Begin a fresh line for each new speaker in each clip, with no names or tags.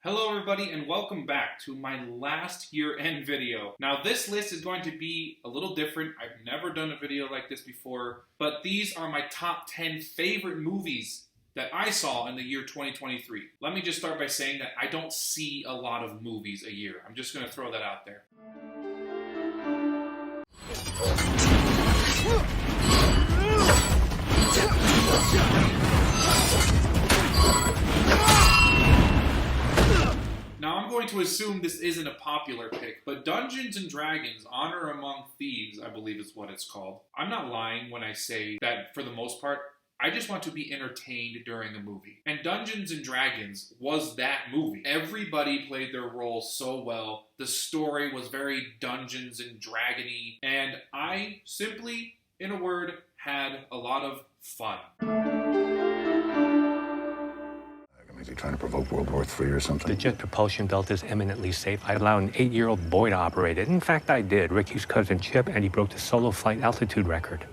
Hello everybody and welcome back to my last year-end video. Now this list is going to be a little different. I've never done a video like this before, but these are my top 10 favorite movies that I saw in the year 2023. Let me just start by saying that I don't see a lot of movies a year. I'm just going to throw that out there. Now I'm going to assume this isn't a popular pick, but Dungeons & Dragons Honor Among Thieves, I believe is what it's called. I'm not lying when I say that for the most part, I just want to be entertained during a movie. And Dungeons & Dragons was that movie. Everybody played their role so well. The story was very Dungeons & Dragon-y. And I simply, in a word, had a lot of fun.
Is he trying to provoke World War III or something?
The jet propulsion belt is eminently safe. I allowed an 8-year-old boy to operate it. In fact, I did. Ricky's cousin Chip, and he broke the solo flight altitude record.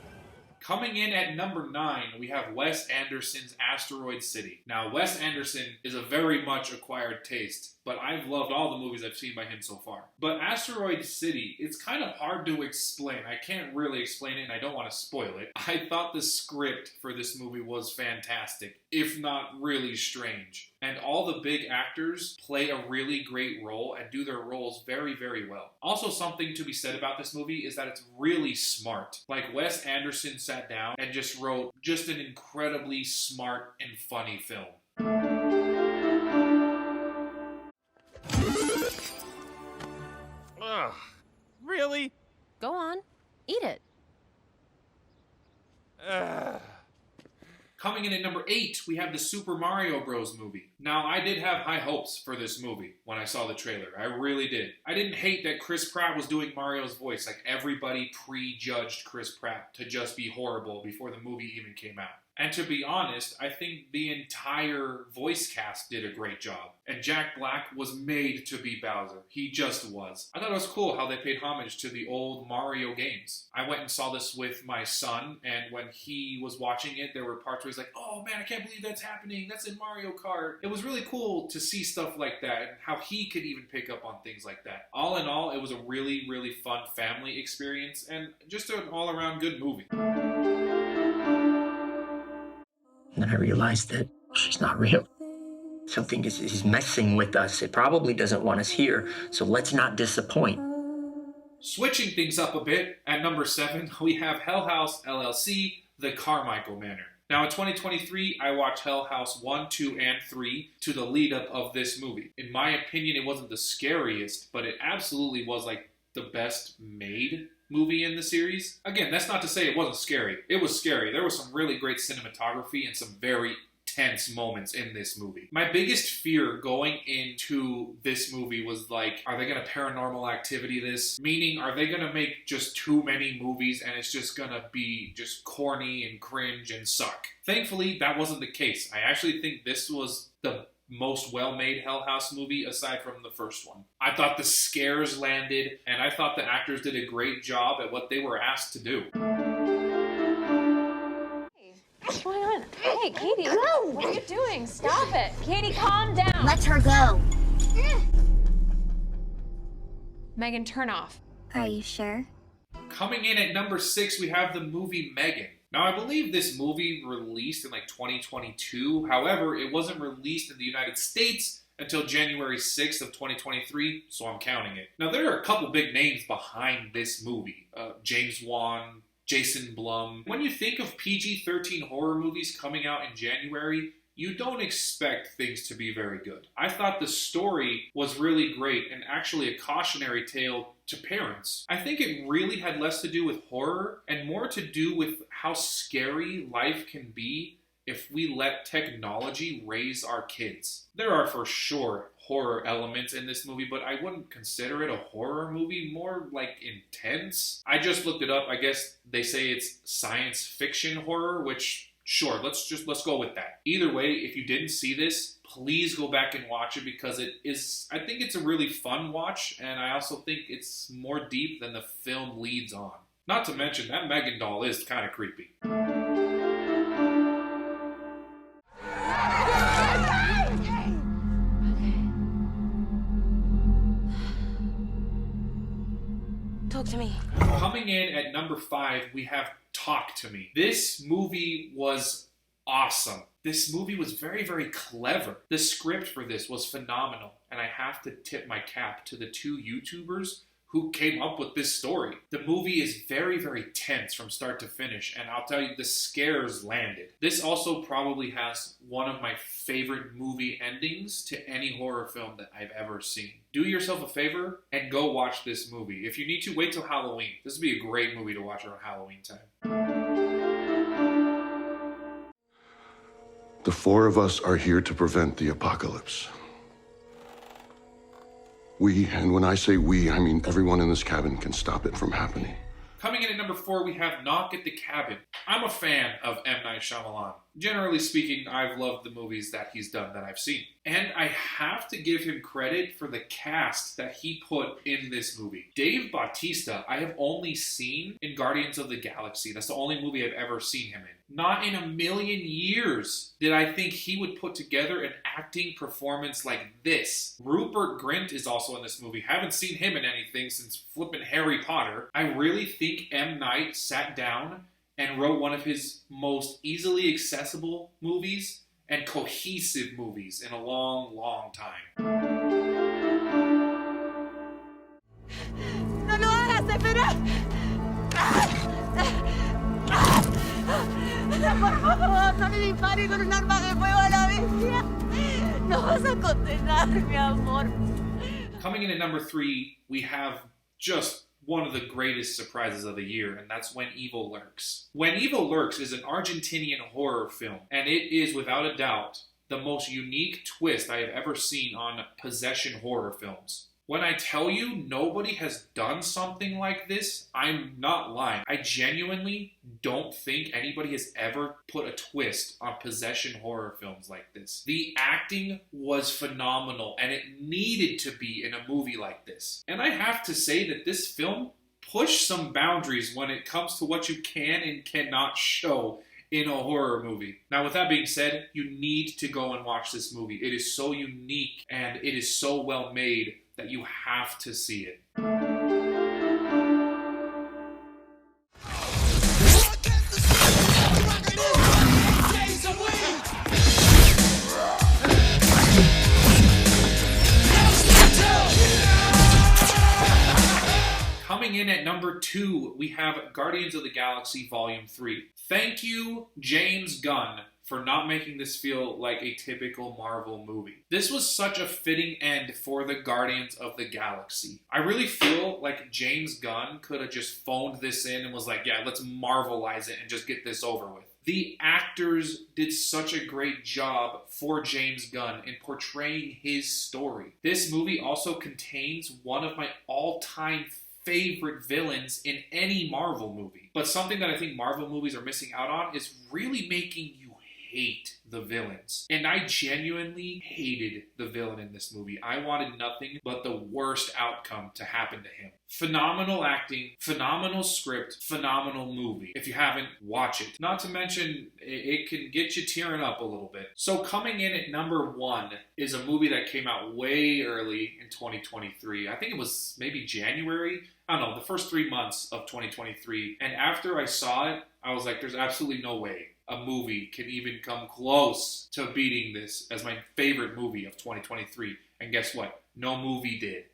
Coming in at number 9, we have Wes Anderson's Asteroid City. Now, Wes Anderson is a very much acquired taste, but I've loved all the movies I've seen by him so far. But Asteroid City, it's kind of hard to explain. I can't really explain it, and I don't want to spoil it. I thought the script for this movie was fantastic, if not really strange. And all the big actors play a really great role and do their roles very, very well. Also, something to be said about this movie is that it's really smart. Like, Wes Anderson sat down and just wrote just an incredibly smart and funny film.
Ugh, really?
Go on, eat it.
Ugh.
Coming in at number 8, we have the Super Mario Bros. Movie. Now, I did have high hopes for this movie when I saw the trailer. I really did. I didn't hate that Chris Pratt was doing Mario's voice. Like, everybody prejudged Chris Pratt to just be horrible before the movie even came out. And to be honest, I think the entire voice cast did a great job. And Jack Black was made to be Bowser. He just was. I thought it was cool how they paid homage to the old Mario games. I went and saw this with my son, and when he was watching it, there were parts where he's like, oh man, I can't believe that's happening. That's in Mario Kart. It was really cool to see stuff like that, and how he could even pick up on things like that. All in all, it was a really, really fun family experience, and just an all-around good movie.
And then I realized that she's not real. Something is messing with us. It probably doesn't want us here, so let's not disappoint.
Switching things up a bit, at number 7, we have Hell House LLC, The Carmichael Manor. Now in 2023, I watched Hell House 1, 2, and 3 to the lead up of this movie. In my opinion, it wasn't the scariest, but it absolutely was like the best made movie in the series. Again, that's not to say it wasn't scary. It was scary. There was some really great cinematography and some very tense moments in this movie. My biggest fear going into this movie was like, are they going to Paranormal Activity this? Meaning, are they going to make just too many movies and it's just going to be just corny and cringe and suck? Thankfully, that wasn't the case. I actually think this was the most well-made Hell House movie aside from the first one. I thought the scares landed, and I thought the actors did a great job at what they were asked to do.
Hey, what's going on? Hey, Katie, what are you doing? Stop it. Katie, calm down.
Let her go.
Megan, turn off.
Are you sure?
Coming in at number 6, we have the movie Megan. Now, I believe this movie released in like 2022. However, it wasn't released in the United States until January 6th of 2023, so I'm counting it. Now, there are a couple big names behind this movie. James Wan, Jason Blum. When you think of PG-13 horror movies coming out in January, you don't expect things to be very good. I thought the story was really great and actually a cautionary tale to parents. I think it really had less to do with horror and more to do with how scary life can be if we let technology raise our kids. There are for sure horror elements in this movie, but I wouldn't consider it a horror movie, more like intense. I just looked it up. I guess they say it's science fiction horror, which sure, let's go with that. Either way, if you didn't see this, please go back and watch it because I think it's a really fun watch, and I also think it's more deep than the film leads on. Not to mention, that Megan doll is kind of creepy.
to me.
Coming in at number 5, we have Talk to Me. This movie was awesome. This movie was very, very clever. The script for this was phenomenal, and I have to tip my cap to the 2 YouTubers who came up with this story. The movie is very, very tense from start to finish, and I'll tell you, the scares landed. This also probably has one of my favorite movie endings to any horror film that I've ever seen. Do yourself a favor and go watch this movie. If you need to, wait till Halloween. This would be a great movie to watch around Halloween time.
The 4 of us are here to prevent the apocalypse. We, and when I say we, I mean everyone in this cabin can stop it from happening.
Coming in at number 4, we have Knock at the Cabin. I'm a fan of M. Night Shyamalan. Generally speaking, I've loved the movies that he's done that I've seen. And I have to give him credit for the cast that he put in this movie. Dave Bautista, I have only seen in Guardians of the Galaxy. That's the only movie I've ever seen him in. Not in a million years did I think he would put together an acting performance like this. Rupert Grint is also in this movie. Haven't seen him in anything since flippin' Harry Potter. I really think M. Night sat down and wrote one of his most easily accessible movies and cohesive movies in a long, long time.
No lo hagas, espera. Por favor, no le dispares con un arma de fuego a la bestia. No vas a condenar, mi amor.
Coming in at number 3, we have just one of the greatest surprises of the year, and that's When Evil Lurks. When Evil Lurks is an Argentinian horror film, and it is, without a doubt, the most unique twist I have ever seen on possession horror films. When I tell you nobody has done something like this, I'm not lying. I genuinely don't think anybody has ever put a twist on possession horror films like this. The acting was phenomenal, and it needed to be in a movie like this. And I have to say that this film pushed some boundaries when it comes to what you can and cannot show in a horror movie. Now, with that being said, you need to go and watch this movie. It is so unique, and it is so well made that you have to see it. Coming in at number 2, we have Guardians of the Galaxy Volume 3. Thank you, James Gunn, for not making this feel like a typical Marvel movie. This was such a fitting end for the Guardians of the Galaxy. I really feel like James Gunn could have just phoned this in and was like, yeah, let's Marvelize it and just get this over with. The actors did such a great job for James Gunn in portraying his story. This movie also contains one of my all-time favorite villains in any Marvel movie. But something that I think Marvel movies are missing out on is really making you hate the villains. And I genuinely hated the villain in this movie. I wanted nothing but the worst outcome to happen to him. Phenomenal acting, phenomenal script, phenomenal movie. If you haven't, watch it. Not to mention, it can get you tearing up a little bit. So coming in at number 1 is a movie that came out way early in 2023. I think it was maybe January. I don't know, the first 3 months of 2023. And after I saw it, I was like, there's absolutely no way a movie can even come close to beating this as my favorite movie of 2023. And guess what? No movie did.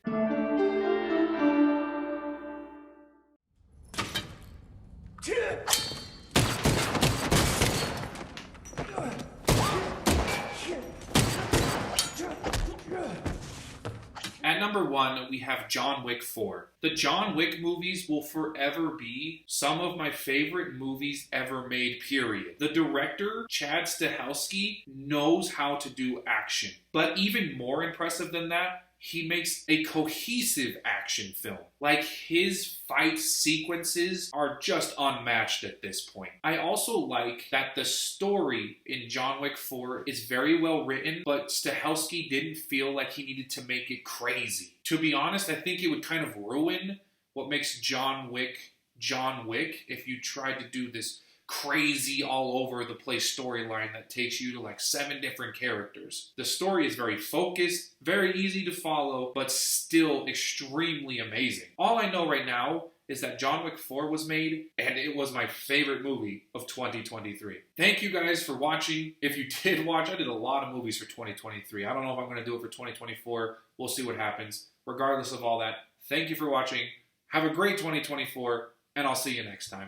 At number 1, we have John Wick 4. The John Wick movies will forever be some of my favorite movies ever made, period. The director, Chad Stahelski, knows how to do action. But even more impressive than that, he makes a cohesive action film. Like, his fight sequences are just unmatched at this point. I also like that the story in John Wick 4 is very well written, but Stahelski didn't feel like he needed to make it crazy. To be honest, I think it would kind of ruin what makes John Wick if you tried to do this crazy all over the place storyline that takes you to like 7 different characters. The story is very focused, very easy to follow, but still extremely amazing. All I know right now is that John Wick 4 was made, and it was my favorite movie of 2023. Thank you guys for watching. If you did watch, I did a lot of movies for 2023. I don't know if I'm going to do it for 2024. We'll see what happens. Regardless of all that, thank you for watching. Have a great 2024, and I'll see you next time.